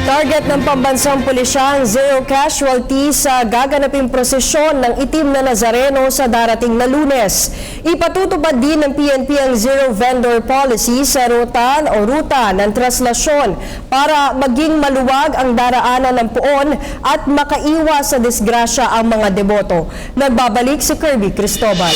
Target ng pambansang pulisya ang zero casualty sa gaganaping prosesyon ng itim na Nazareno sa darating na Lunes. Ipatutupad din ng PNP ang zero vendor policy sa ruta ng traslasyon para maging maluwag ang daraanan ng puon at makaiwas sa disgrasya ang mga deboto. Nagbabalik si Kirby Cristobal.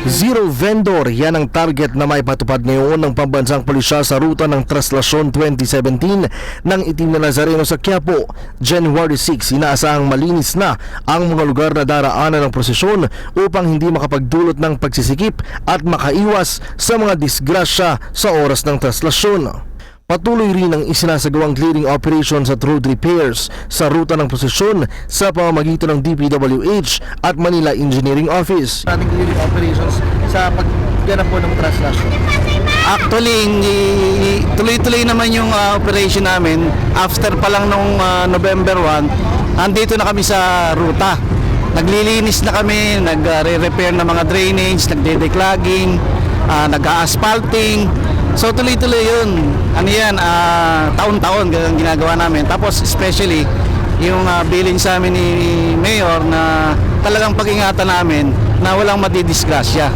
Zero vendor, yan ang target na maipatupad ngayon ng pambansang pulisya sa ruta ng Traslasyon 2017 ng itim na Nazareno sa Quiapo. January 6, inaasahang malinis na ang mga lugar na daraanan ng prosesyon upang hindi makapagdulot ng pagsisikip at makaiwas sa mga disgrasya sa oras ng traslasyon. Patuloy rin ang isinasagawang clearing operations at road repairs sa ruta ng prosesyon sa pamamagitan ng DPWH at Manila Engineering Office. Ating clearing operations sa pagganap po ng traslasyon. Actually, tuloy-tuloy naman yung operation namin. After pa lang nung November 1, andito na kami sa ruta. Naglilinis na kami, nagre-repair ng mga drainage, nagde-declogging, nag-asphalting. So tuloy-tuloy yun. Ano yan, taon-taon ganun ginagawa namin. Tapos especially yung billing sa amin ni Mayor na talagang pag-ingatan namin na walang madidisgrasya.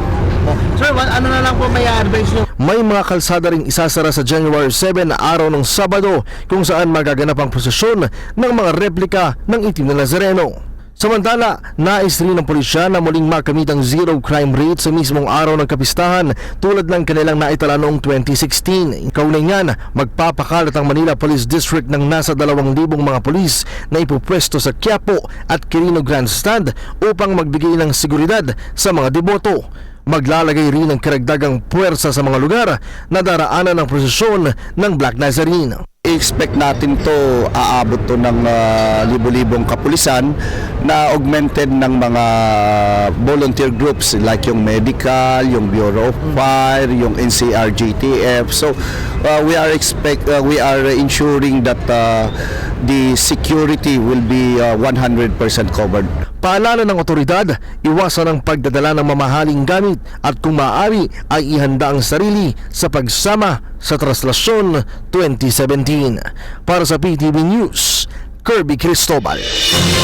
Sir, ano na lang po may advice nyo? May mga kalsada ring isasara sa January 7 na araw ng Sabado kung saan magaganap ang prosesyon ng mga replika ng itim na Nazareno. Samantala, nais rin ng pulisya na muling makamit ang zero crime rate sa mismong araw ng kapistahan tulad ng kanilang naitala noong 2016. Kaugnay niyan, magpapakalat ang Manila Police District ng nasa 2,000 mga pulis na ipupwesto sa Quiapo at Quirino Grandstand upang magbigay ng seguridad sa mga deboto. Maglalagay rin ng karagdagang puwersa sa mga lugar na daraanan ng prosesyon ng Black Nazarene. I-expect natin to aabot to ng libo-libong kapulisan na augmented ng mga volunteer groups like yung medical, yung Bureau of Fire, yung NCR-JTF. So we are ensuring that the security will be 100% covered. Paalala ng otoridad, iwasan ang pagdadala ng mamahaling gamit at kung maaari ay ihanda ang sarili sa pagsama sa Traslasyon 2017. Para sa PTV News, Kirby Cristobal.